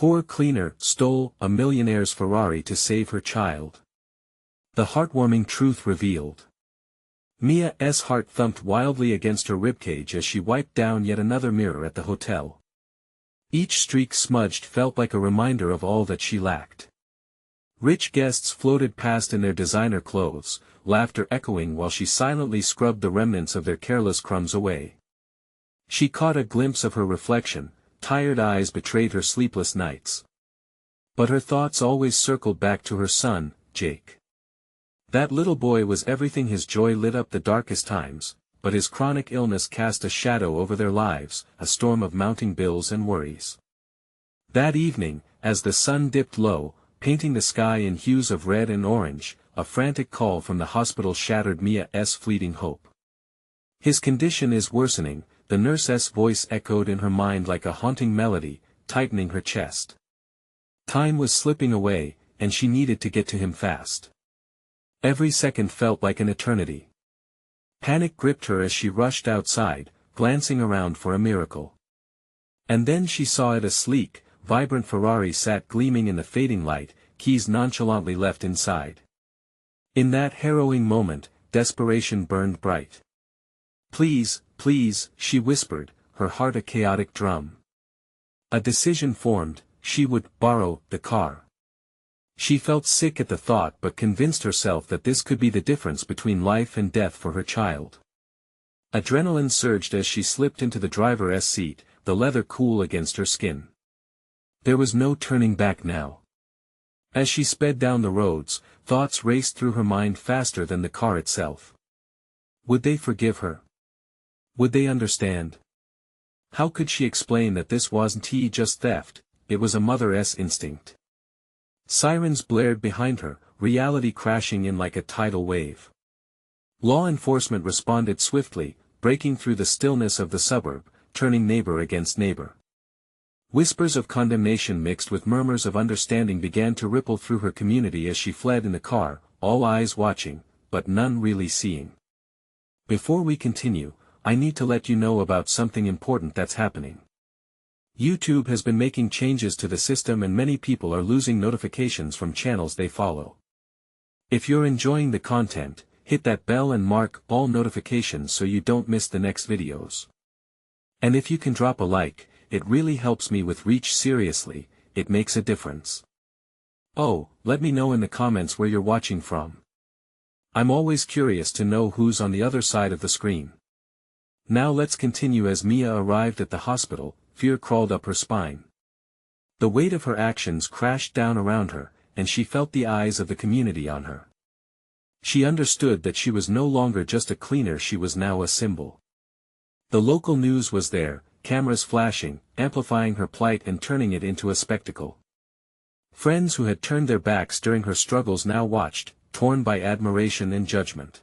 Poor cleaner stole a millionaire's Ferrari to save her child. The heartwarming truth revealed. Mia's heart thumped wildly against her ribcage as she wiped down yet another mirror at the hotel. Each streak smudged felt like a reminder of all that she lacked. Rich guests floated past in their designer clothes, laughter echoing while she silently scrubbed the remnants of their careless crumbs away. She caught a glimpse of her reflection, tired eyes betrayed her sleepless nights. But her thoughts always circled back to her son, Jake. That little boy was everything. His joy lit up the darkest times, but his chronic illness cast a shadow over their lives, a storm of mounting bills and worries. That evening, as the sun dipped low, painting the sky in hues of red and orange, a frantic call from the hospital shattered Mia's fleeting hope. His condition is worsening, the nurse's voice echoed in her mind like a haunting melody, tightening her chest. Time was slipping away, and she needed to get to him fast. Every second felt like an eternity. Panic gripped her as she rushed outside, glancing around for a miracle. And then she saw it. A sleek, vibrant Ferrari sat gleaming in the fading light, keys nonchalantly left inside. In that harrowing moment, desperation burned bright. "Please, please," she whispered, her heart a chaotic drum. A decision formed, she would borrow the car. She felt sick at the thought but convinced herself that this could be the difference between life and death for her child. Adrenaline surged as she slipped into the driver's seat, the leather cool against her skin. There was no turning back now. As she sped down the roads, thoughts raced through her mind faster than the car itself. Would they forgive her? Would they understand? How could she explain that this wasn't just theft, it was a mother's instinct? Sirens blared behind her, reality crashing in like a tidal wave. Law enforcement responded swiftly, breaking through the stillness of the suburb, turning neighbor against neighbor. Whispers of condemnation mixed with murmurs of understanding began to ripple through her community as she fled in the car, all eyes watching, but none really seeing. Before we continue, I need to let you know about something important that's happening. YouTube has been making changes to the system and many people are losing notifications from channels they follow. If you're enjoying the content, hit that bell and mark all notifications so you don't miss the next videos. And if you can drop a like, it really helps me with reach. Seriously, it makes a difference. Oh, let me know in the comments where you're watching from. I'm always curious to know who's on the other side of the screen. Now let's continue. As Mia arrived at the hospital, fear crawled up her spine. The weight of her actions crashed down around her, and she felt the eyes of the community on her. She understood that she was no longer just a cleaner, she was now a symbol. The local news was there, cameras flashing, amplifying her plight and turning it into a spectacle. Friends who had turned their backs during her struggles now watched, torn by admiration and judgment.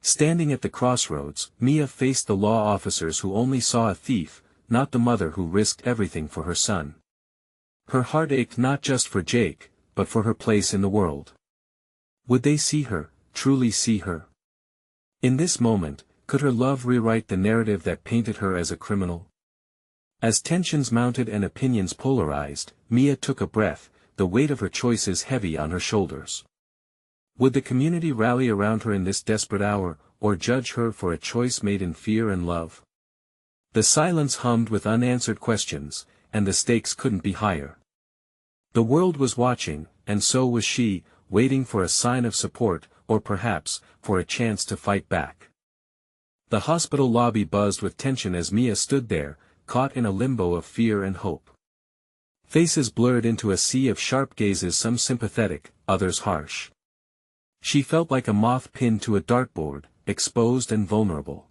Standing at the crossroads, Mia faced the law officers who only saw a thief, not the mother who risked everything for her son. Her heart ached not just for Jake, but for her place in the world. Would they see her, truly see her? In this moment, could her love rewrite the narrative that painted her as a criminal? As tensions mounted and opinions polarized, Mia took a breath, the weight of her choices heavy on her shoulders. Would the community rally around her in this desperate hour, or judge her for a choice made in fear and love? The silence hummed with unanswered questions, and the stakes couldn't be higher. The world was watching, and so was she, waiting for a sign of support, or perhaps, for a chance to fight back. The hospital lobby buzzed with tension as Mia stood there, caught in a limbo of fear and hope. Faces blurred into a sea of sharp gazes, some sympathetic, others harsh. She felt like a moth pinned to a dartboard, exposed and vulnerable.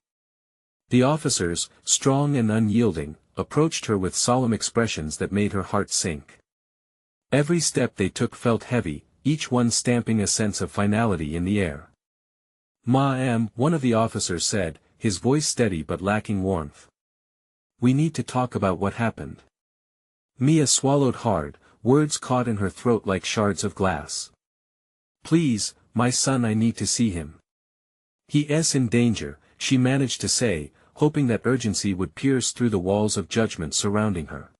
The officers, strong and unyielding, approached her with solemn expressions that made her heart sink. Every step they took felt heavy, each one stamping a sense of finality in the air. "Ma'am," one of the officers said, his voice steady but lacking warmth. "We need to talk about what happened." Mia swallowed hard, words caught in her throat like shards of glass. "Please, my son, I need to see him. He's in danger," she managed to say, hoping that urgency would pierce through the walls of judgment surrounding her.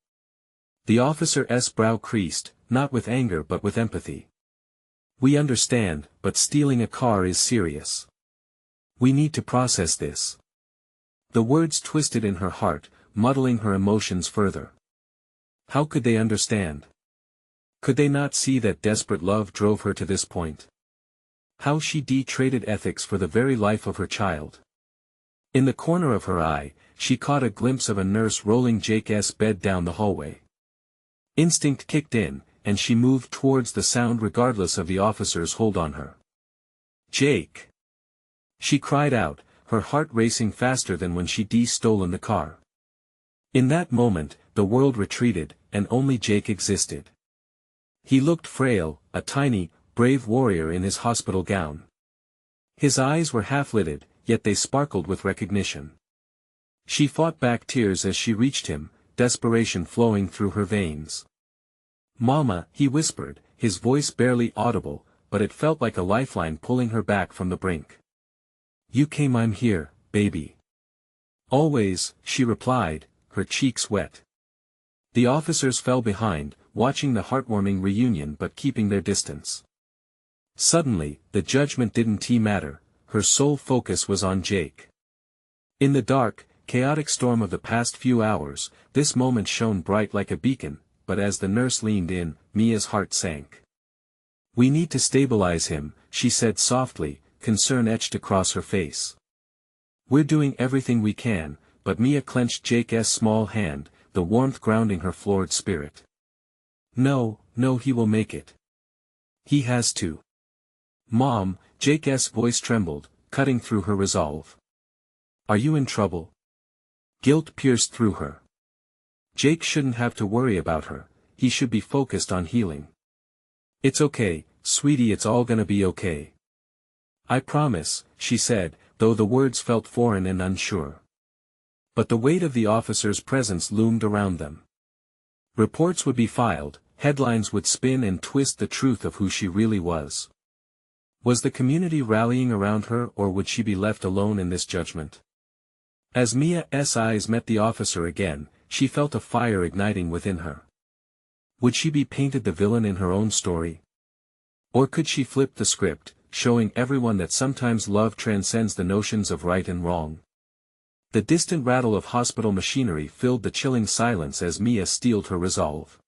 The officer's brow creased, not with anger but with empathy. We understand, but stealing a car is serious. We need to process this. The words twisted in her heart, muddling her emotions further. How could they understand? Could they not see that desperate love drove her to this point? How she traded ethics for the very life of her child. In the corner of her eye, she caught a glimpse of a nurse rolling Jake's bed down the hallway. Instinct kicked in, and she moved towards the sound regardless of the officer's hold on her. "Jake!" she cried out, her heart racing faster than when she stolen the car. In that moment, the world retreated, and only Jake existed. He looked frail, a tiny, brave warrior in his hospital gown. His eyes were half-lidded, yet they sparkled with recognition. She fought back tears as she reached him, desperation flowing through her veins. "Mama," he whispered, his voice barely audible, but it felt like a lifeline pulling her back from the brink. "You came, I'm here, baby." "Always," she replied, her cheeks wet. The officers fell behind, watching the heartwarming reunion but keeping their distance. Suddenly, the judgment didn't matter, her sole focus was on Jake. In the dark, chaotic storm of the past few hours, this moment shone bright like a beacon, but as the nurse leaned in, Mia's heart sank. "We need to stabilize him," she said softly, concern etched across her face. "We're doing everything we can," but Mia clenched Jake's small hand, the warmth grounding her floored spirit. "No, no, he will make it. He has to." "Mom," Jake's voice trembled, cutting through her resolve. "Are you in trouble?" Guilt pierced through her. Jake shouldn't have to worry about her, he should be focused on healing. "It's okay, sweetie, it's all gonna be okay. I promise," she said, though the words felt foreign and unsure. But the weight of the officer's presence loomed around them. Reports would be filed, headlines would spin and twist the truth of who she really was. Was the community rallying around her, or would she be left alone in this judgment? As Mia's eyes met the officer again, she felt a fire igniting within her. Would she be painted the villain in her own story? Or could she flip the script, showing everyone that sometimes love transcends the notions of right and wrong? The distant rattle of hospital machinery filled the chilling silence as Mia steeled her resolve.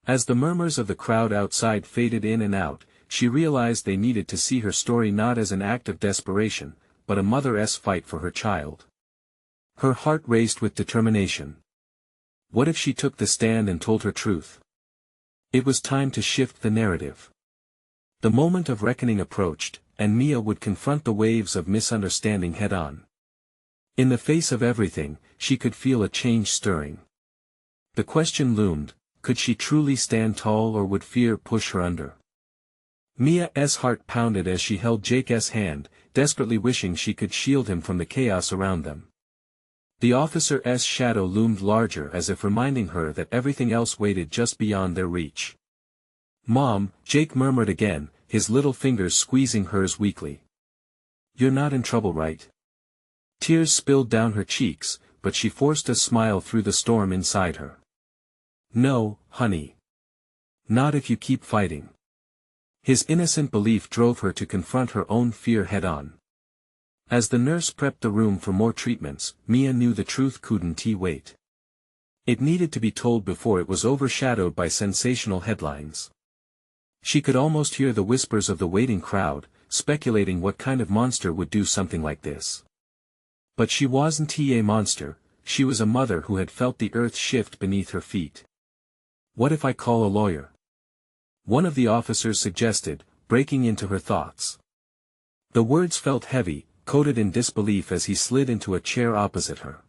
As the murmurs of the crowd outside faded in and out, she realized they needed to see her story not as an act of desperation, but a mother's fight for her child. Her heart raced with determination. What if she took the stand and told her truth? It was time to shift the narrative. The moment of reckoning approached, and Mia would confront the waves of misunderstanding head-on. In the face of everything, she could feel a change stirring. The question loomed, could she truly stand tall, or would fear push her under? Mia's heart pounded as she held Jake's hand, desperately wishing she could shield him from the chaos around them. The officer's shadow loomed larger, as if reminding her that everything else waited just beyond their reach. "Mom," Jake murmured again, his little fingers squeezing hers weakly. "You're not in trouble, right?" Tears spilled down her cheeks, but she forced a smile through the storm inside her. "No, honey. Not if you keep fighting." His innocent belief drove her to confront her own fear head-on. As the nurse prepped the room for more treatments, Mia knew the truth couldn't wait. It needed to be told before it was overshadowed by sensational headlines. She could almost hear the whispers of the waiting crowd, speculating what kind of monster would do something like this. But she wasn't a monster, she was a mother who had felt the earth shift beneath her feet. "What if I call a lawyer?" one of the officers suggested, breaking into her thoughts. The words felt heavy, coated in disbelief as he slid into a chair opposite her.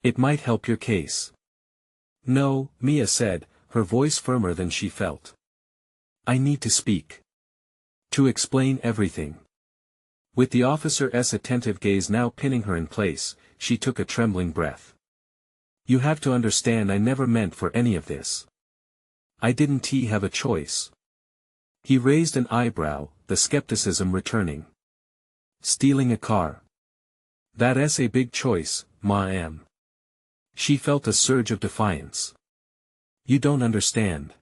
"It might help your case." "No," Mia said, her voice firmer than she felt. "I need to speak. To explain everything." With the officer's attentive gaze now pinning her in place, she took a trembling breath. "You have to understand, I never meant for any of this. I didn't have a choice." He raised an eyebrow, the skepticism returning. "Stealing a car. That's a big choice, ma'am." She felt a surge of defiance. You don't understand.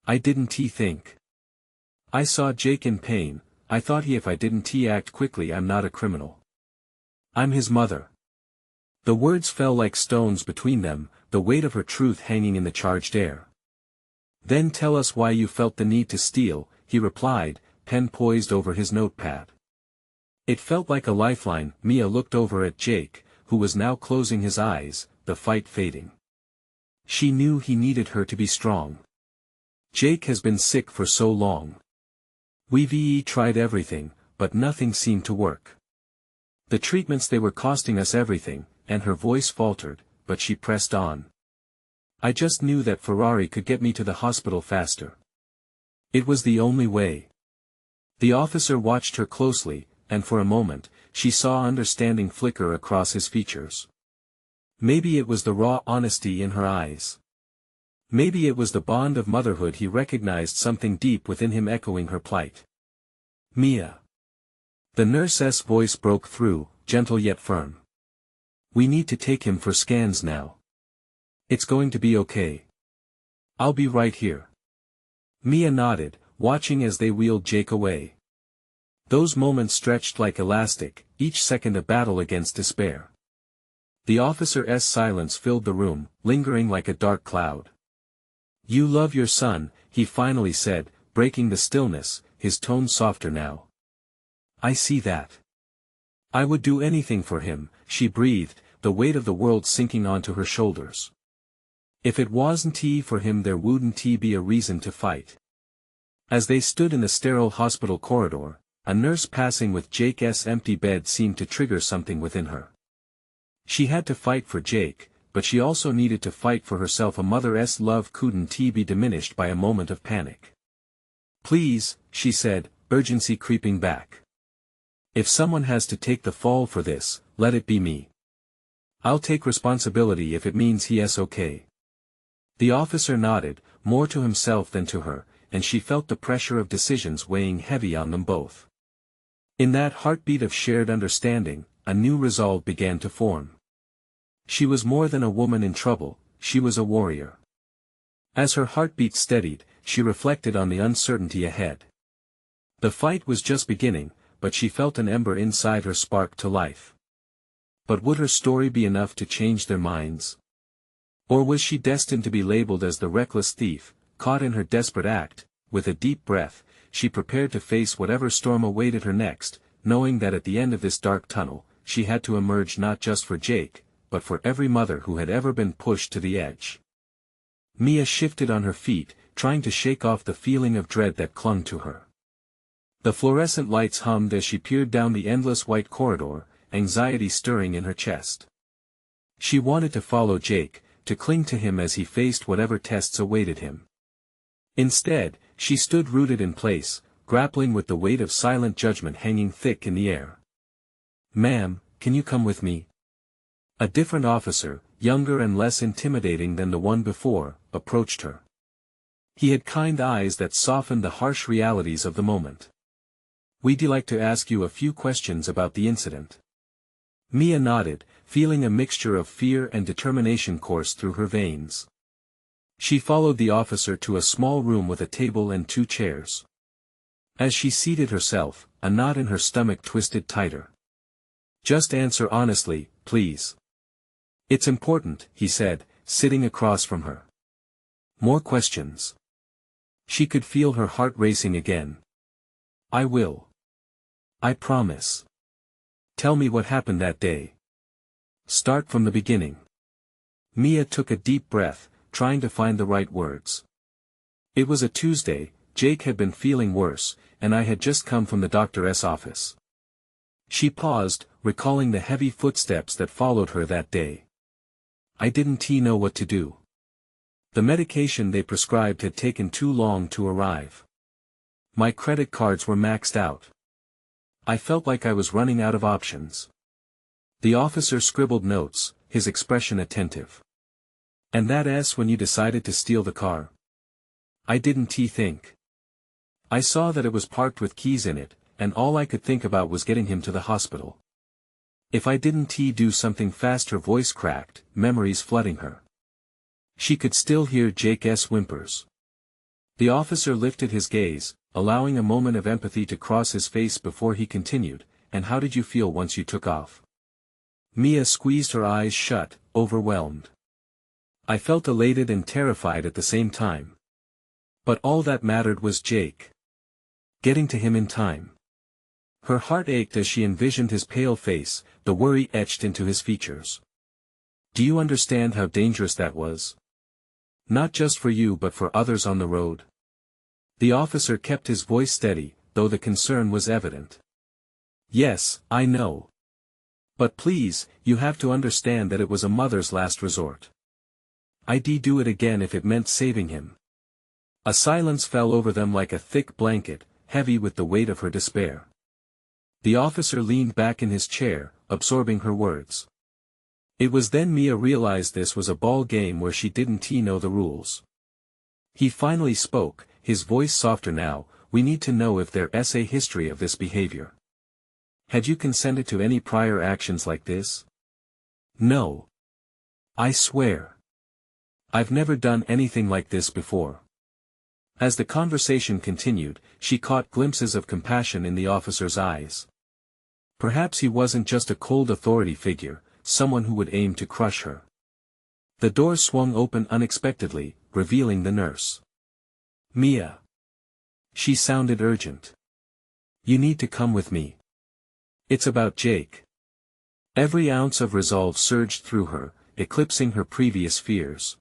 I didn't think. I saw Jake in pain. I thought if I didn't act quickly I'm not a criminal. I'm his mother. The words fell like stones between them, the weight of her truth hanging in the charged air. Then tell us why you felt the need to steal, he replied, pen poised over his notepad. It felt like a lifeline. Mia looked over at Jake, who was now closing his eyes, the fight fading. She knew he needed her to be strong. Jake has been sick for so long. We've tried everything, but nothing seemed to work. The treatments, they were costing us everything, and her voice faltered, but she pressed on. I just knew that Ferrari could get me to the hospital faster. It was the only way. The officer watched her closely, and for a moment, she saw understanding flicker across his features. Maybe it was the raw honesty in her eyes. Maybe it was the bond of motherhood. He recognized something deep within him echoing her plight. Mia. The nurse's voice broke through, gentle yet firm. We need to take him for scans now. It's going to be okay. I'll be right here. Mia nodded, watching as they wheeled Jake away. Those moments stretched like elastic, each second a battle against despair. The officer's silence filled the room, lingering like a dark cloud. You love your son, he finally said, breaking the stillness, his tone softer now. I see that. I would do anything for him, she breathed, the weight of the world sinking onto her shoulders. If it wasn't for him, there wouldn't be a reason to fight. As they stood in the sterile hospital corridor, a nurse passing with Jake's empty bed seemed to trigger something within her. She had to fight for Jake, but she also needed to fight for herself. A mother's love couldn't be diminished by a moment of panic. Please, she said, urgency creeping back. If someone has to take the fall for this, let it be me. I'll take responsibility if it means he's okay. The officer nodded, more to himself than to her, and she felt the pressure of decisions weighing heavy on them both. In that heartbeat of shared understanding, a new resolve began to form. She was more than a woman in trouble, she was a warrior. As her heartbeat steadied, she reflected on the uncertainty ahead. The fight was just beginning, but she felt an ember inside her spark to life. But would her story be enough to change their minds? Or was she destined to be labeled as the reckless thief, caught in her desperate act? With a deep breath, she prepared to face whatever storm awaited her next, knowing that at the end of this dark tunnel, she had to emerge not just for Jake, but for every mother who had ever been pushed to the edge. Mia shifted on her feet, trying to shake off the feeling of dread that clung to her. The fluorescent lights hummed as she peered down the endless white corridor, anxiety stirring in her chest. She wanted to follow Jake, to cling to him as he faced whatever tests awaited him. Instead, she stood rooted in place, grappling with the weight of silent judgment hanging thick in the air. Ma'am, can you come with me? A different officer, younger and less intimidating than the one before, approached her. He had kind eyes that softened the harsh realities of the moment. We'd like to ask you a few questions about the incident. Mia nodded, feeling a mixture of fear and determination course through her veins. She followed the officer to a small room with a table and 2 chairs. As she seated herself, a knot in her stomach twisted tighter. Just answer honestly, please. It's important, he said, sitting across from her. More questions. She could feel her heart racing again. I will. I promise. Tell me what happened that day. Start from the beginning. Mia took a deep breath, trying to find the right words. It was a Tuesday, Jake had been feeling worse, and I had just come from the doctor's office. She paused, recalling the heavy footsteps that followed her that day. I didn't know what to do. The medication they prescribed had taken too long to arrive. My credit cards were maxed out. I felt like I was running out of options. The officer scribbled notes, his expression attentive. And that's when you decided to steal the car? I didn't think. I saw that it was parked with keys in it, and all I could think about was getting him to the hospital. If I didn't do something fast. Her voice cracked, memories flooding her. She could still hear Jake's whimpers. The officer lifted his gaze, allowing a moment of empathy to cross his face before he continued, "And how did you feel once you took off?" Mia squeezed her eyes shut, overwhelmed. "I felt elated and terrified at the same time. But all that mattered was Jake. Getting to him in time." Her heart ached as she envisioned his pale face, the worry etched into his features. "Do you understand how dangerous that was? Not just for you but for others on the road." The officer kept his voice steady, though the concern was evident. "Yes, I know. But please, you have to understand that it was a mother's last resort. I'd do it again if it meant saving him." A silence fell over them like a thick blanket, heavy with the weight of her despair. The officer leaned back in his chair, absorbing her words. It was then Mia realized this was a ball game where she didn't know the rules. He finally spoke, his voice softer now. "We need to know if there's a history of this behavior. Had you consented to any prior actions like this?" "No. I swear. I've never done anything like this before." As the conversation continued, she caught glimpses of compassion in the officer's eyes. Perhaps he wasn't just a cold authority figure, someone who would aim to crush her. The door swung open unexpectedly, revealing the nurse. "Mia." She sounded urgent. "You need to come with me. It's about Jake." Every ounce of resolve surged through her, eclipsing her previous fears.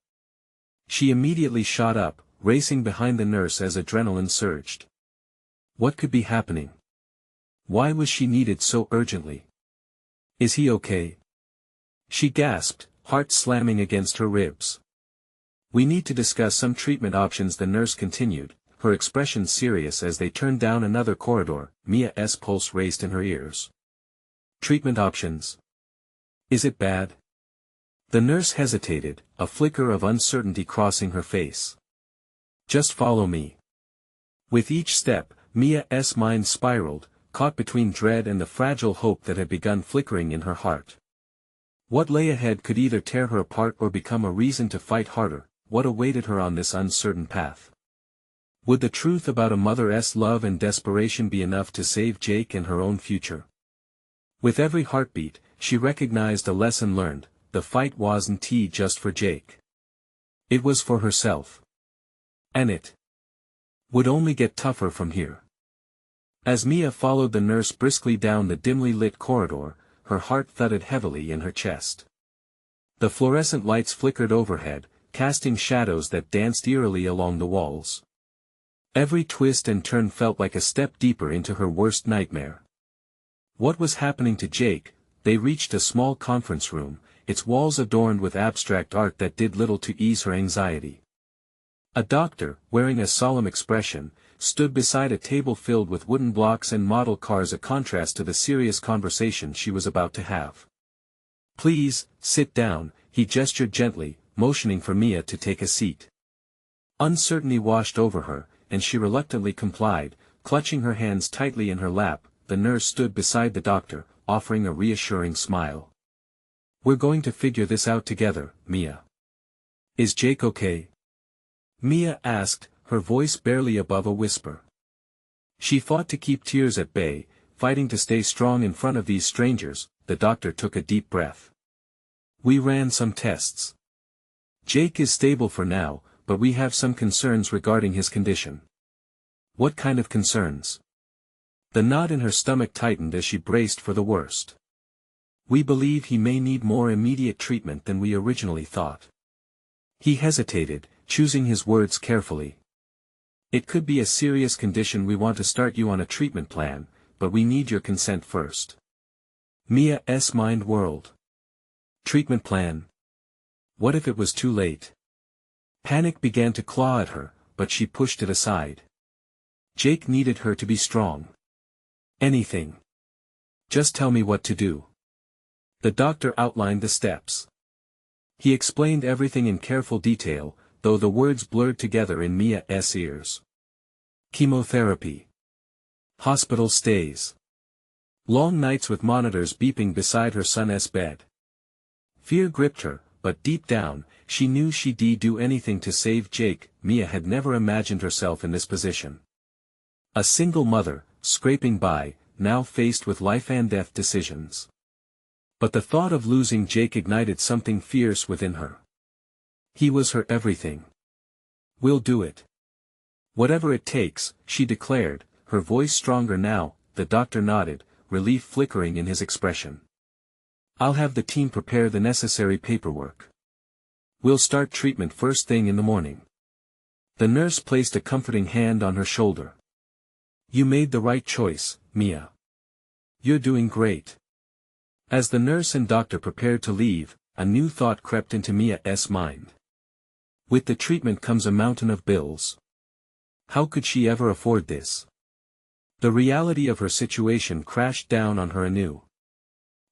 She immediately shot up, racing behind the nurse as adrenaline surged. What could be happening? Why was she needed so urgently? "Is he okay?" she gasped, heart slamming against her ribs. "We need to discuss some treatment options," the nurse continued, her expression serious as they turned down another corridor. Mia's pulse raced in her ears. "Treatment options? Is it bad?" The nurse hesitated, a flicker of uncertainty crossing her face. "Just follow me." With each step, Mia's mind spiraled, caught between dread and the fragile hope that had begun flickering in her heart. What lay ahead could either tear her apart or become a reason to fight harder. What awaited her on this uncertain path? Would the truth about a mother's love and desperation be enough to save Jake and her own future? With every heartbeat, she recognized a lesson learned: the fight wasn't just for Jake. It was for herself. And it would only get tougher from here. As Mia followed the nurse briskly down the dimly lit corridor, her heart thudded heavily in her chest. The fluorescent lights flickered overhead, casting shadows that danced eerily along the walls. Every twist and turn felt like a step deeper into her worst nightmare. What was happening to Jake? They reached a small conference room, its walls adorned with abstract art that did little to ease her anxiety. A doctor, wearing a solemn expression, stood beside a table filled with wooden blocks and model cars, a contrast to the serious conversation she was about to have. "Please, sit down," he gestured gently, motioning for Mia to take a seat. Uncertainty washed over her, and she reluctantly complied, clutching her hands tightly in her lap. The nurse stood beside the doctor, offering a reassuring smile. "We're going to figure this out together, Mia. Is Jake okay?" Mia asked, her voice barely above a whisper. She fought to keep tears at bay, fighting to stay strong in front of these strangers. The doctor took a deep breath. "We ran some tests. Jake is stable for now, but we have some concerns regarding his condition." "What kind of concerns?" The knot in her stomach tightened as she braced for the worst. "We believe he may need more immediate treatment than we originally thought." He hesitated, choosing his words carefully. "It could be a serious condition. We want to start you on a treatment plan, but we need your consent first." Mia's mind whirled. Treatment plan? What if it was too late? Panic began to claw at her, but she pushed it aside. Jake needed her to be strong. "Anything. Just tell me what to do." The doctor outlined the steps. He explained everything in careful detail, though the words blurred together in Mia's ears. Chemotherapy. Hospital stays. Long nights with monitors beeping beside her son's bed. Fear gripped her, but deep down, she knew she'd do anything to save Jake. Mia had never imagined herself in this position. A single mother, scraping by, now faced with life and death decisions. But the thought of losing Jake ignited something fierce within her. He was her everything. "We'll do it. Whatever it takes," she declared, her voice stronger now. The doctor nodded, relief flickering in his expression. "I'll have the team prepare the necessary paperwork. We'll start treatment first thing in the morning." The nurse placed a comforting hand on her shoulder. "You made the right choice, Mia. You're doing great." As the nurse and doctor prepared to leave, a new thought crept into Mia's mind. With the treatment comes a mountain of bills. How could she ever afford this? The reality of her situation crashed down on her anew.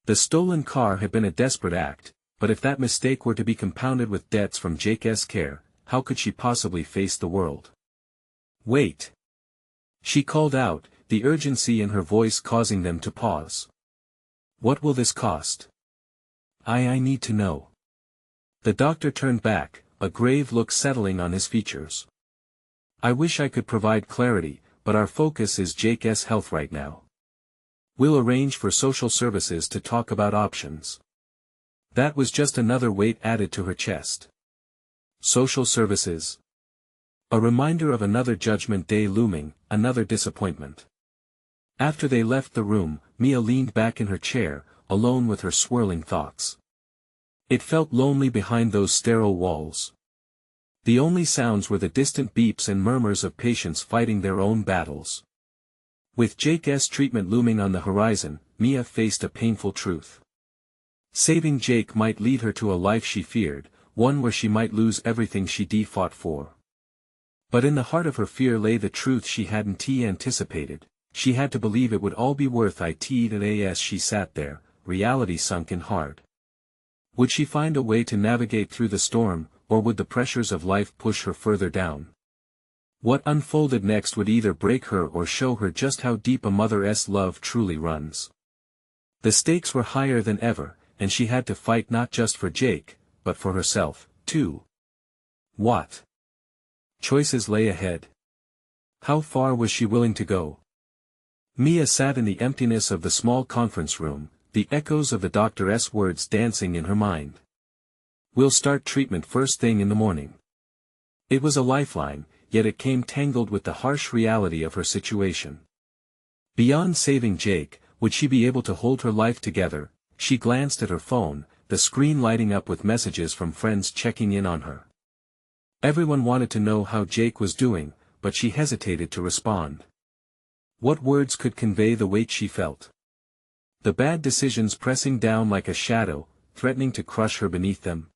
The stolen car had been a desperate act, but if that mistake were to be compounded with debts from Jake's care, how could she possibly face the world? "Wait!" she called out, the urgency in her voice causing them to pause. "What will this cost? I need to know." The doctor turned back, a grave look settling on his features. "I wish I could provide clarity, but our focus is Jake's health right now. We'll arrange for social services to talk about options." That was just another weight added to her chest. Social services. A reminder of another judgment day looming, another disappointment. After they left the room, Mia leaned back in her chair, alone with her swirling thoughts. It felt lonely behind those sterile walls. The only sounds were the distant beeps and murmurs of patients fighting their own battles. With Jake's treatment looming on the horizon, Mia faced a painful truth. Saving Jake might lead her to a life she feared, one where she might lose everything she fought for. But in the heart of her fear lay the truth she hadn't anticipated. She had to believe it would all be worth it. As she sat there, reality sunk in hard. Would she find a way to navigate through the storm, or would the pressures of life push her further down? What unfolded next would either break her or show her just how deep a mother's love truly runs. The stakes were higher than ever, and she had to fight not just for Jake, but for herself, too. What choices lay ahead? How far was she willing to go? Mia sat in the emptiness of the small conference room, the echoes of the doctor's words dancing in her mind. "We'll start treatment first thing in the morning." It was a lifeline, yet it came tangled with the harsh reality of her situation. Beyond saving Jake, would she be able to hold her life together? She glanced at her phone, the screen lighting up with messages from friends checking in on her. Everyone wanted to know how Jake was doing, but she hesitated to respond. What words could convey the weight she felt? The bad decisions pressing down like a shadow, threatening to crush her beneath them.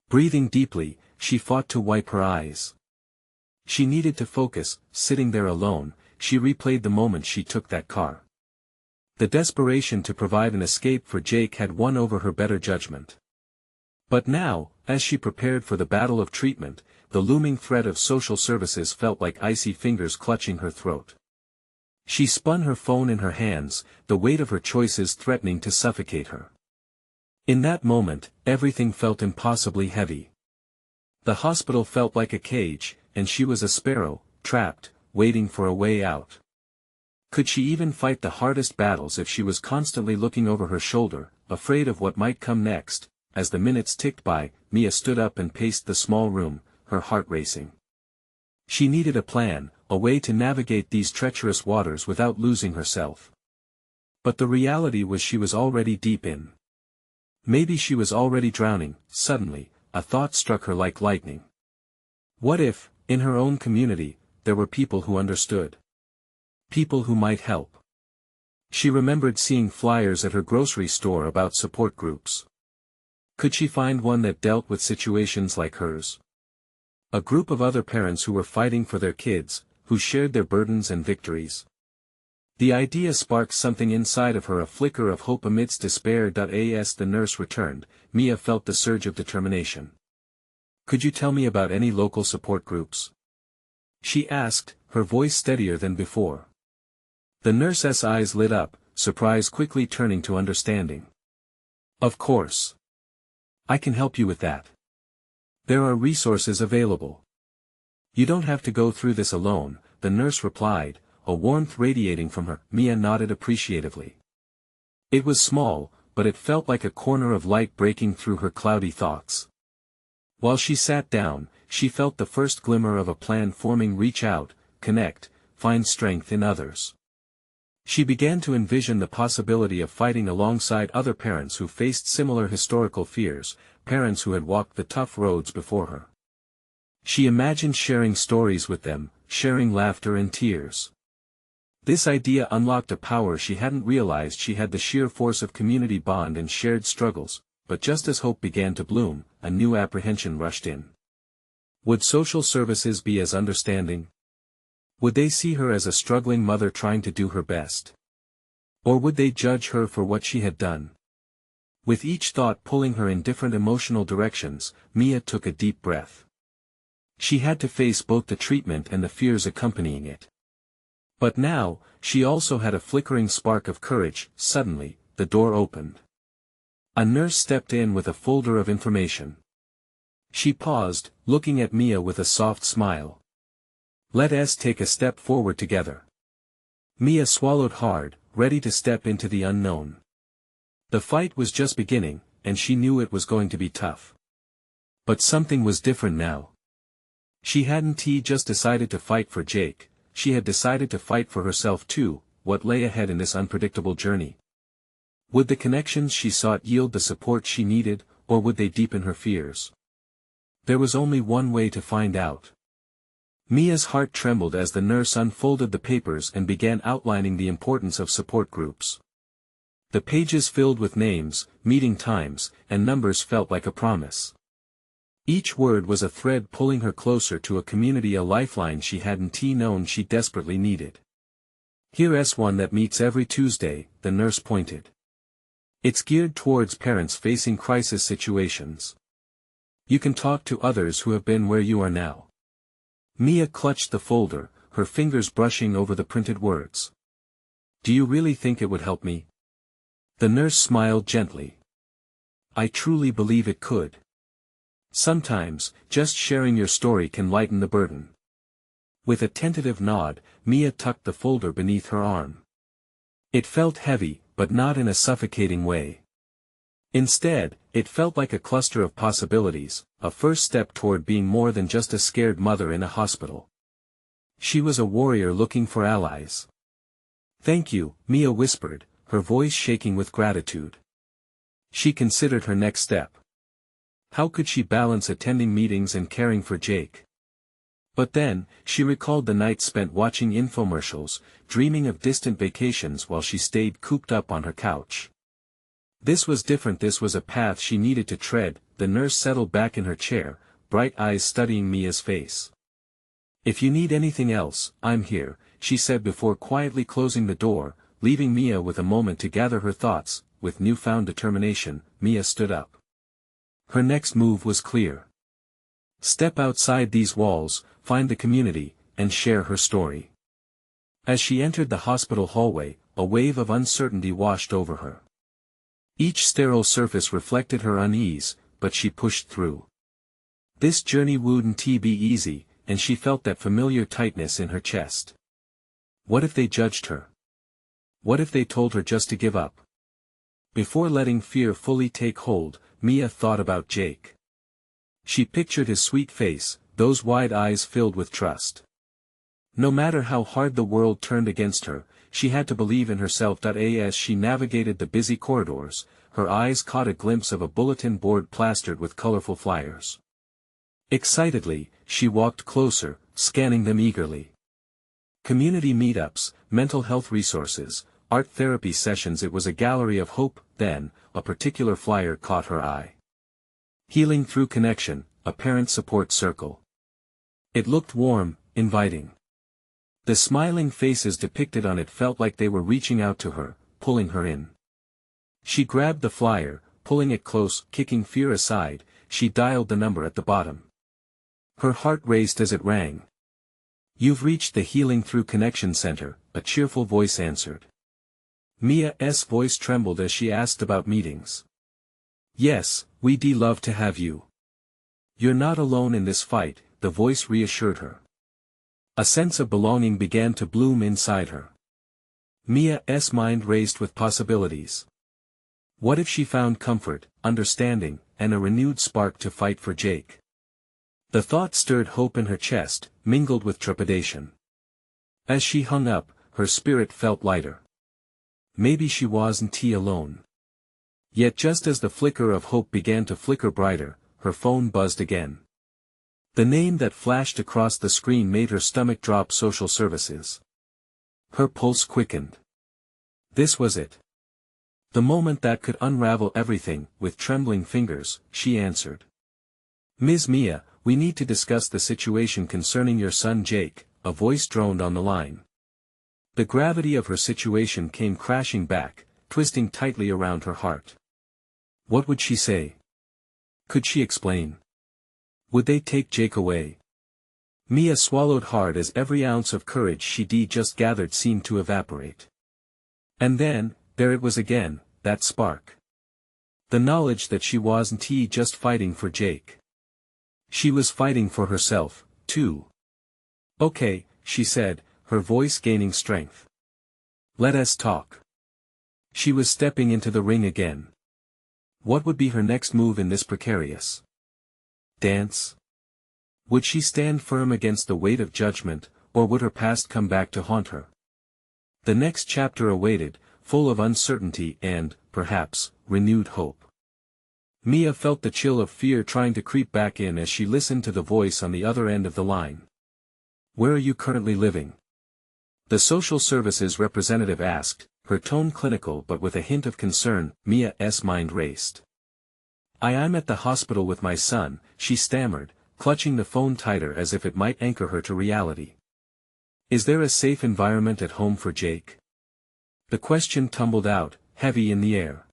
Breathing deeply, she fought to wipe her eyes. She needed to focus. Sitting there alone, she replayed the moment she took that car. The desperation to provide an escape for Jake had won over her better judgment. But now, as she prepared for the battle of treatment, the looming threat of social services felt like icy fingers clutching her throat. She spun her phone in her hands, the weight of her choices threatening to suffocate her. In that moment, everything felt impossibly heavy. The hospital felt like a cage, and she was a sparrow, trapped, waiting for a way out. Could she even fight the hardest battles if she was constantly looking over her shoulder, afraid of what might come next? As the minutes ticked by, Mia stood up and paced the small room, her heart racing. She needed a plan, a way to navigate these treacherous waters without losing herself. But the reality was she was already deep in. Maybe she was already drowning. Suddenly, a thought struck her like lightning. What if, in her own community, there were people who understood? People who might help. She remembered seeing flyers at her grocery store about support groups. Could she find one that dealt with situations like hers? A group of other parents who were fighting for their kids, who shared their burdens and victories. The idea sparked something inside of her, a flicker of hope amidst despair. As the nurse returned, Mia felt the surge of determination. "Could you tell me about any local support groups?" she asked, her voice steadier than before. The nurse's eyes lit up, surprise quickly turning to understanding. "Of course. I can help you with that. There are resources available. You don't have to go through this alone, the nurse replied, a warmth radiating from her. Mia nodded appreciatively. It was small, but it felt like a corner of light breaking through her cloudy thoughts. While she sat down, she felt the first glimmer of a plan forming. Reach out, connect, find strength in others. She began to envision the possibility of fighting alongside other parents who faced similar historical fears, parents who had walked the tough roads before her. She imagined sharing stories with them, sharing laughter and tears. This idea unlocked a power she hadn't realized she had: the sheer force of community bond and shared struggles. But just as hope began to bloom, a new apprehension rushed in. Would social services be as understanding? Would they see her as a struggling mother trying to do her best? Or would they judge her for what she had done? With each thought pulling her in different emotional directions, Mia took a deep breath. She had to face both the treatment and the fears accompanying it. But now, she also had a flickering spark of courage. Suddenly, the door opened. A nurse stepped in with a folder of information. She paused, looking at Mia with a soft smile. Let us take a step forward together. Mia swallowed hard, ready to step into the unknown. The fight was just beginning, and she knew it was going to be tough. But something was different now. She hadn't just decided to fight for Jake, she had decided to fight for herself too. What lay ahead in this unpredictable journey? Would the connections she sought yield the support she needed, or would they deepen her fears? There was only one way to find out. Mia's heart trembled as the nurse unfolded the papers and began outlining the importance of support groups. The pages filled with names, meeting times, and numbers felt like a promise. Each word was a thread pulling her closer to a community, a lifeline she hadn't known she desperately needed. Here's one that meets every Tuesday, the nurse pointed. It's geared towards parents facing crisis situations. You can talk to others who have been where you are now. Mia clutched the folder, her fingers brushing over the printed words. Do you really think it would help me? The nurse smiled gently. I truly believe it could. Sometimes, just sharing your story can lighten the burden. With a tentative nod, Mia tucked the folder beneath her arm. It felt heavy, but not in a suffocating way. Instead, it felt like a cluster of possibilities, a first step toward being more than just a scared mother in a hospital. She was a warrior looking for allies. Thank you, Mia whispered, her voice shaking with gratitude. She considered her next step. How could she balance attending meetings and caring for Jake? But then, she recalled the nights spent watching infomercials, dreaming of distant vacations while she stayed cooped up on her couch. This was different. This was a path she needed to tread. The nurse settled back in her chair, bright eyes studying Mia's face. If you need anything else, I'm here, she said before quietly closing the door, leaving Mia with a moment to gather her thoughts. With newfound determination, Mia stood up. Her next move was clear. Step outside these walls, find the community, and share her story. As she entered the hospital hallway, a wave of uncertainty washed over her. Each sterile surface reflected her unease, but she pushed through. This journey wouldn't be easy, and she felt that familiar tightness in her chest. What if they judged her? What if they told her just to give up? Before letting fear fully take hold, Mia thought about Jake. She pictured his sweet face, those wide eyes filled with trust. No matter how hard the world turned against her, she had to believe in herself. As she navigated the busy corridors, her eyes caught a glimpse of a bulletin board plastered with colorful flyers. Excitedly, she walked closer, scanning them eagerly. Community meetups, mental health resources, art therapy sessions. It was a gallery of hope. Then, a particular flyer caught her eye. Healing through connection, a parent support circle. It looked warm, inviting. The smiling faces depicted on it felt like they were reaching out to her, pulling her in. She grabbed the flyer, pulling it close. Kicking fear aside, she dialed the number at the bottom. Her heart raced as it rang. You've reached the Healing Through Connection Center, a cheerful voice answered. Mia's voice trembled as she asked about meetings. Yes, We'd love to have you. You're not alone in this fight, the voice reassured her. A sense of belonging began to bloom inside her. Mia's mind raced with possibilities. What if she found comfort, understanding, and a renewed spark to fight for Jake? The thought stirred hope in her chest, mingled with trepidation. As she hung up, her spirit felt lighter. Maybe she wasn't alone. Yet just as the flicker of hope began to flicker brighter, her phone buzzed again. The name that flashed across the screen made her stomach drop. Social services. Her pulse quickened. This was it. The moment that could unravel everything. With trembling fingers, she answered. Ms. Mia, we need to discuss the situation concerning your son Jake, a voice droned on the line. The gravity of her situation came crashing back, twisting tightly around her heart. What would she say? Could she explain? Would they take Jake away? Mia swallowed hard as every ounce of courage she'd just gathered seemed to evaporate. And then, there it was again, that spark. The knowledge that she wasn't just fighting for Jake. She was fighting for herself, too. Okay, she said, her voice gaining strength. Let us talk. She was stepping into the ring again. What would be her next move in this precarious dance? Would she stand firm against the weight of judgment, or would her past come back to haunt her? The next chapter awaited, full of uncertainty and, perhaps, renewed hope. Mia felt the chill of fear trying to creep back in as she listened to the voice on the other end of the line. Where are you currently living? The social services representative asked, her tone clinical but with a hint of concern. Mia's mind raced. I'm at the hospital with my son, she stammered, clutching the phone tighter as if it might anchor her to reality. Is there a safe environment at home for Jake? The question tumbled out, heavy in the air.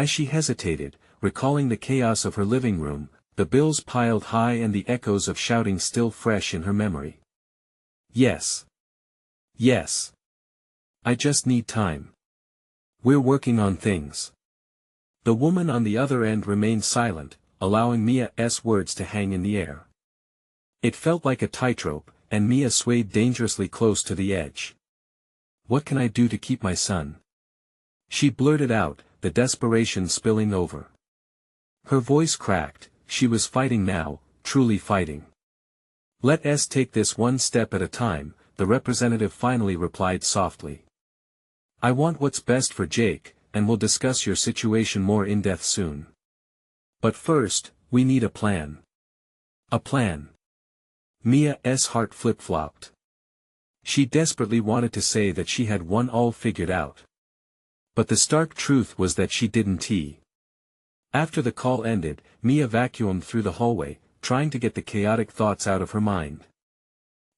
She hesitated, recalling the chaos of her living room, the bills piled high and the echoes of shouting still fresh in her memory. Yes. Yes. I just need time. We're working on things. The woman on the other end remained silent, allowing Mia's words to hang in the air. It felt like a tightrope, and Mia swayed dangerously close to the edge. What can I do to keep my son? She blurted out, the desperation spilling over. Her voice cracked. She was fighting now, truly fighting. Let us take this one step at a time, the representative finally replied softly. I want what's best for Jake, and we'll discuss your situation more in depth soon. But first, we need a plan. A plan. Mia's heart flip-flopped. She desperately wanted to say that she had one all figured out. But the stark truth was that she didn't. After the call ended, Mia vacuumed through the hallway, trying to get the chaotic thoughts out of her mind.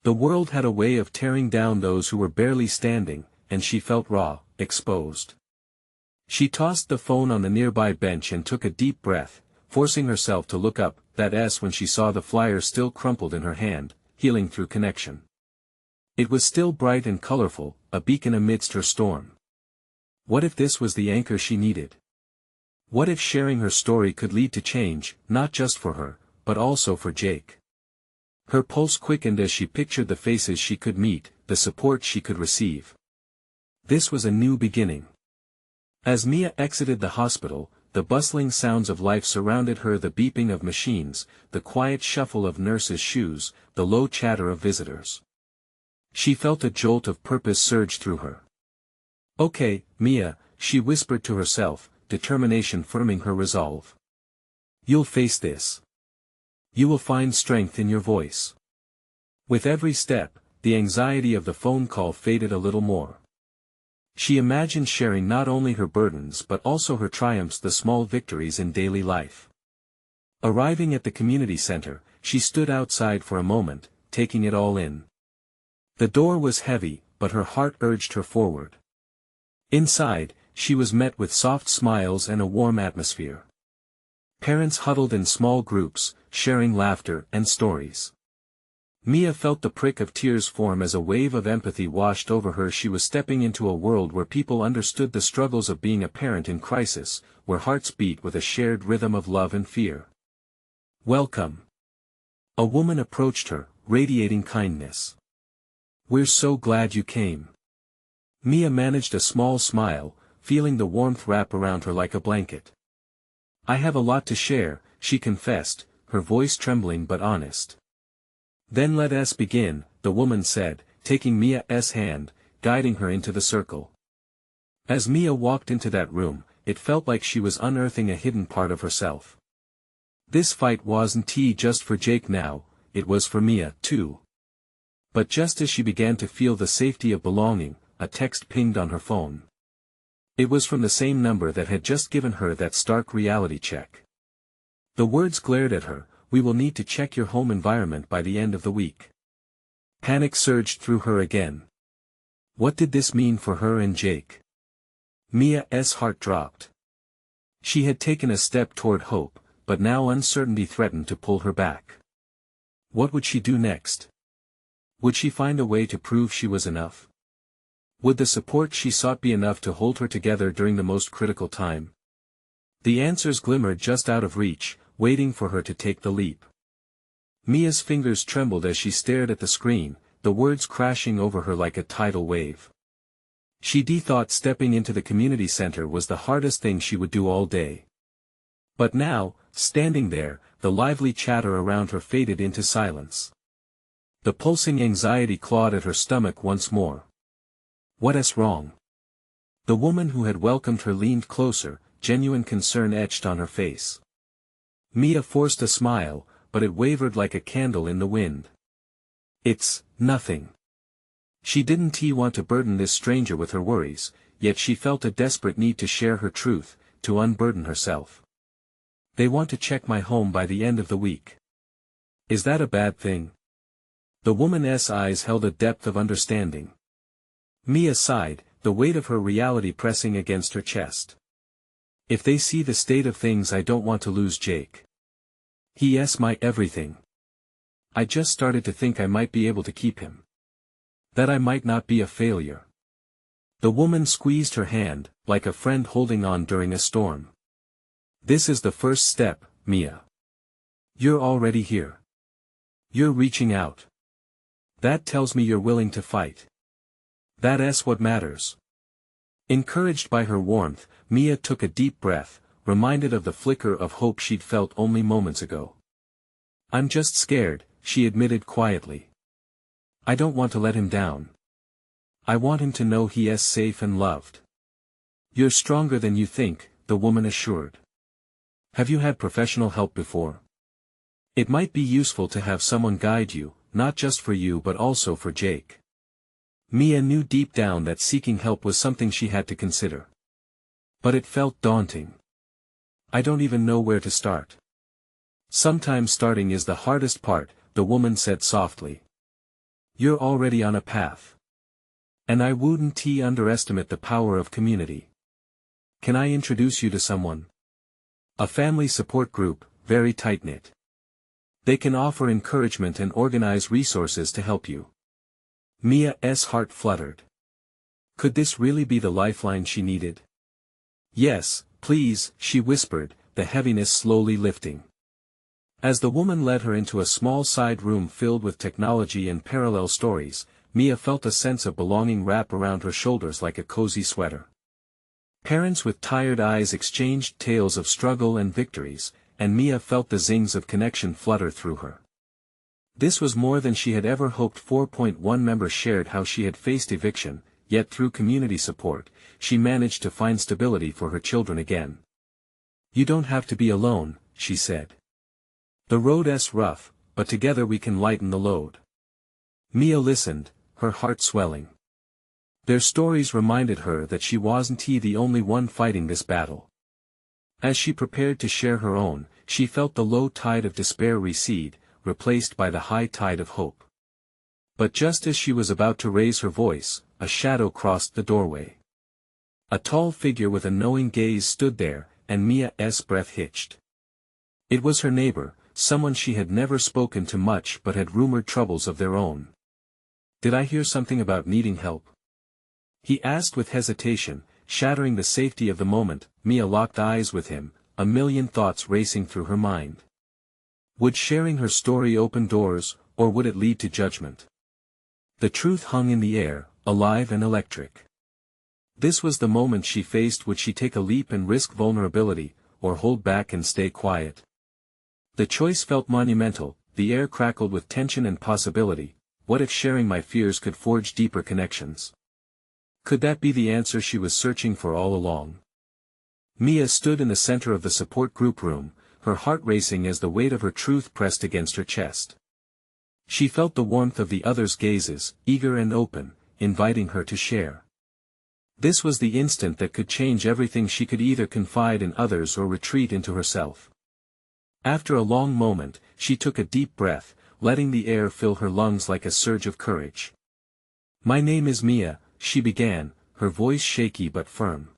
The world had a way of tearing down those who were barely standing, and she felt raw, exposed. She tossed the phone on the nearby bench and took a deep breath, forcing herself to look up. That's when she saw the flyer still crumpled in her hand, healing through connection. It was still bright and colorful, a beacon amidst her storm. What if this was the anchor she needed? What if sharing her story could lead to change, not just for her, but also for Jake? Her pulse quickened as she pictured the faces she could meet, the support she could receive. This was a new beginning. As Mia exited the hospital, the bustling sounds of life surrounded her, the beeping of machines, the quiet shuffle of nurses' shoes, the low chatter of visitors. She felt a jolt of purpose surge through her. Okay, Mia, she whispered to herself, determination firming her resolve. You'll face this. You will find strength in your voice. With every step, the anxiety of the phone call faded a little more. She imagined sharing not only her burdens but also her triumphs, the small victories in daily life. Arriving at the community center, she stood outside for a moment, taking it all in. The door was heavy, but her heart urged her forward. Inside, she was met with soft smiles and a warm atmosphere. Parents huddled in small groups, sharing laughter and stories. Mia felt the prick of tears form as a wave of empathy washed over her. She was stepping into a world where people understood the struggles of being a parent in crisis, where hearts beat with a shared rhythm of love and fear. "Welcome." A woman approached her, radiating kindness. "We're so glad you came." Mia managed a small smile, feeling the warmth wrap around her like a blanket. "I have a lot to share," she confessed, her voice trembling but honest. "Then let us begin," the woman said, taking Mia's hand, guiding her into the circle. As Mia walked into that room, it felt like she was unearthing a hidden part of herself. This fight wasn't just for Jake now, it was for Mia, too. But just as she began to feel the safety of belonging, a text pinged on her phone. It was from the same number that had just given her that stark reality check. The words glared at her, "We will need to check your home environment by the end of the week." Panic surged through her again. What did this mean for her and Jake? Mia's heart dropped. She had taken a step toward hope, but now uncertainty threatened to pull her back. What would she do next? Would she find a way to prove she was enough? Would the support she sought be enough to hold her together during the most critical time? The answers glimmered just out of reach, waiting for her to take the leap. Mia's fingers trembled as she stared at the screen, the words crashing over her like a tidal wave. She thought stepping into the community center was the hardest thing she would do all day. But now, standing there, the lively chatter around her faded into silence. The pulsing anxiety clawed at her stomach once more. What's wrong? The woman who had welcomed her leaned closer, genuine concern etched on her face. Mia forced a smile, but it wavered like a candle in the wind. "It's nothing." She didn't want to burden this stranger with her worries, yet she felt a desperate need to share her truth, to unburden herself. "They want to check my home by the end of the week. Is that a bad thing?" The woman's eyes held a depth of understanding. Mia sighed, the weight of her reality pressing against her chest. "If they see the state of things, I don't want to lose Jake. He's my everything. I just started to think I might be able to keep him. That I might not be a failure." The woman squeezed her hand, like a friend holding on during a storm. "This is the first step, Mia. You're already here. You're reaching out. That tells me you're willing to fight. That's what matters." Encouraged by her warmth, Mia took a deep breath, reminded of the flicker of hope she'd felt only moments ago. "I'm just scared," she admitted quietly. "I don't want to let him down. I want him to know he is safe and loved." "You're stronger than you think," the woman assured. "Have you had professional help before? It might be useful to have someone guide you, not just for you but also for Jake." Mia knew deep down that seeking help was something she had to consider. But it felt daunting. "I don't even know where to start." "Sometimes starting is the hardest part," the woman said softly. "You're already on a path. And I wouldn't underestimate the power of community. Can I introduce you to someone? A family support group, very tight-knit. They can offer encouragement and organize resources to help you." Mia's heart fluttered. Could this really be the lifeline she needed? "Yes, please," she whispered, the heaviness slowly lifting. As the woman led her into a small side room filled with technology and parallel stories, Mia felt a sense of belonging wrap around her shoulders like a cozy sweater. Parents with tired eyes exchanged tales of struggle and victories, and Mia felt the zings of connection flutter through her. This was more than she had ever hoped. 4.1 members shared how she had faced eviction, yet through community support, she managed to find stability for her children again. "You don't have to be alone," she said. "The road's rough, but together we can lighten the load." Mia listened, her heart swelling. Their stories reminded her that she wasn't the only one fighting this battle. As she prepared to share her own, she felt the low tide of despair recede, replaced by the high tide of hope. But just as she was about to raise her voice, a shadow crossed the doorway. A tall figure with a knowing gaze stood there, and Mia's breath hitched. It was her neighbor, someone she had never spoken to much but had rumored troubles of their own. "Did I hear something about needing help?" he asked with hesitation, shattering the safety of the moment. Mia locked eyes with him, a million thoughts racing through her mind. Would sharing her story open doors, or would it lead to judgment? The truth hung in the air, alive and electric. This was the moment she faced. Would she take a leap and risk vulnerability, or hold back and stay quiet? The choice felt monumental, the air crackled with tension and possibility. What if sharing my fears could forge deeper connections? Could that be the answer she was searching for all along? Mia stood in the center of the support group room, her heart racing as the weight of her truth pressed against her chest. She felt the warmth of the others' gazes, eager and open, inviting her to share. This was the instant that could change everything. She could either confide in others or retreat into herself. After a long moment, she took a deep breath, letting the air fill her lungs like a surge of courage. "My name is Mia," she began, her voice shaky but firm.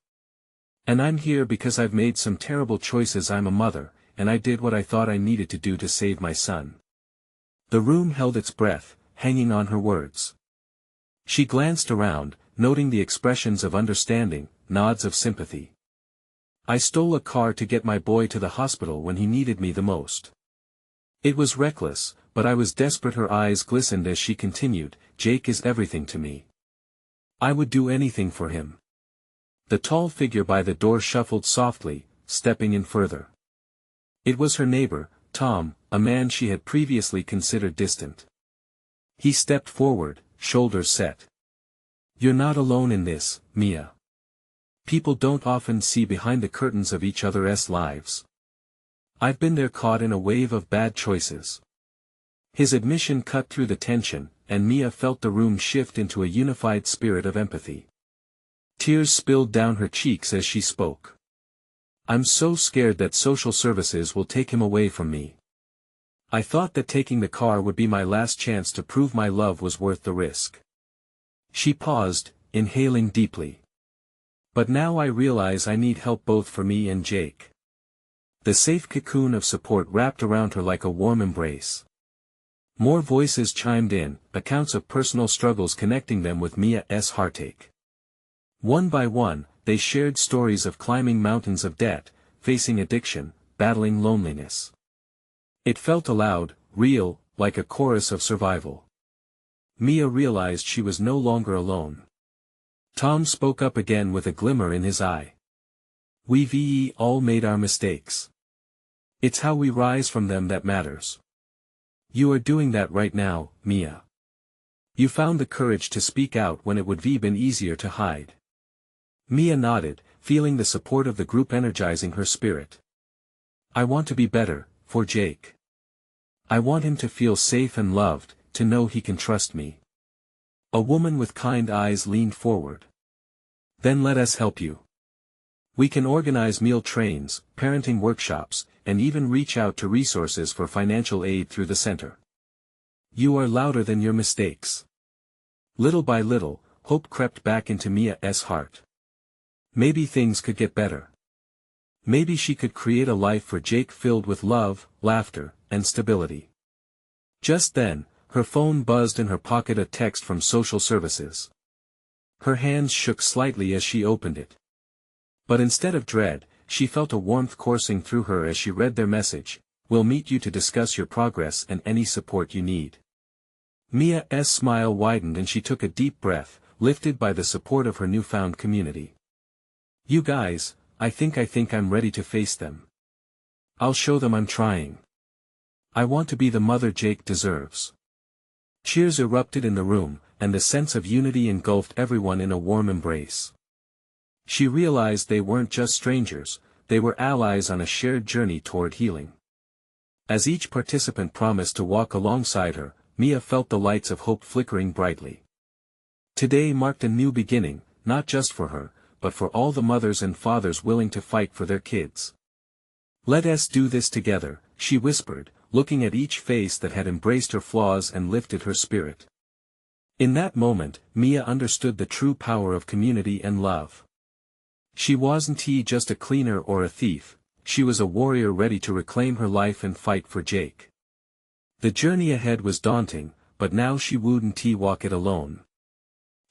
"And I'm here because I've made some terrible choices. I'm a mother, and I did what I thought I needed to do to save my son." The room held its breath, hanging on her words. She glanced around, noting the expressions of understanding, nods of sympathy. "I stole a car to get my boy to the hospital when he needed me the most. It was reckless, but I was desperate." Her eyes glistened as she continued, "Jake is everything to me. I would do anything for him." The tall figure by the door shuffled softly, stepping in further. It was her neighbor, Tom, a man she had previously considered distant. He stepped forward, shoulders set. "You're not alone in this, Mia. People don't often see behind the curtains of each other's lives. I've been there, caught in a wave of bad choices." His admission cut through the tension, and Mia felt the room shift into a unified spirit of empathy. Tears spilled down her cheeks as she spoke. "I'm so scared that social services will take him away from me. I thought that taking the car would be my last chance to prove my love was worth the risk." She paused, inhaling deeply. "But now I realize I need help, both for me and Jake." The safe cocoon of support wrapped around her like a warm embrace. More voices chimed in, accounts of personal struggles connecting them with Mia's heartache. One by one, they shared stories of climbing mountains of debt, facing addiction, battling loneliness. It felt alive, real, like a chorus of survival. Mia realized she was no longer alone. Tom spoke up again with a glimmer in his eye. "We've all made our mistakes. It's how we rise from them that matters. You are doing that right now, Mia. You found the courage to speak out when it would have been easier to hide." Mia nodded, feeling the support of the group energizing her spirit. "I want to be better, for Jake. I want him to feel safe and loved, to know he can trust me." A woman with kind eyes leaned forward. "Then let us help you. We can organize meal trains, parenting workshops, and even reach out to resources for financial aid through the center. You are louder than your mistakes." Little by little, hope crept back into Mia's heart. Maybe things could get better. Maybe she could create a life for Jake filled with love, laughter, and stability. Just then, her phone buzzed in her pocket, a text from social services. Her hands shook slightly as she opened it. But instead of dread, she felt a warmth coursing through her as she read their message: "We'll meet you to discuss your progress and any support you need." Mia's smile widened and she took a deep breath, lifted by the support of her newfound community. "You guys, I think I'm ready to face them. I'll show them I'm trying. I want to be the mother Jake deserves." Cheers erupted in the room, and the sense of unity engulfed everyone in a warm embrace. She realized they weren't just strangers, they were allies on a shared journey toward healing. As each participant promised to walk alongside her, Mia felt the lights of hope flickering brightly. Today marked a new beginning, not just for her, but for all the mothers and fathers willing to fight for their kids. "Let us do this together," she whispered, looking at each face that had embraced her flaws and lifted her spirit. In that moment, Mia understood the true power of community and love. She wasn't just a cleaner or a thief, she was a warrior ready to reclaim her life and fight for Jake. The journey ahead was daunting, but now she wouldn't walk it alone.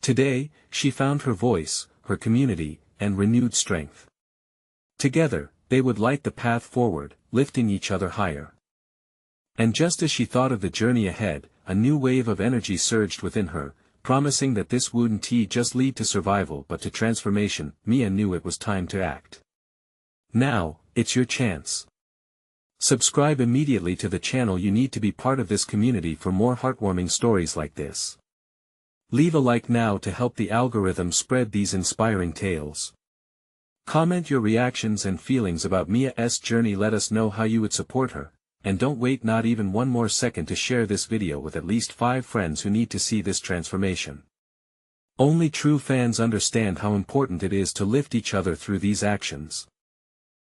Today, she found her voice, her community, and renewed strength. Together, they would light the path forward, lifting each other higher. And just as she thought of the journey ahead, a new wave of energy surged within her, promising that this wouldn't just lead to survival but to transformation. Mia knew it was time to act. Now, it's your chance. Subscribe immediately to the channel. You need to be part of this community for more heartwarming stories like this. Leave a like now to help the algorithm spread these inspiring tales. Comment your reactions and feelings about Mia's journey. Let us know how you would support her, and don't wait not even one more second to share this video with at least 5 friends who need to see this transformation. Only true fans understand how important it is to lift each other through these actions.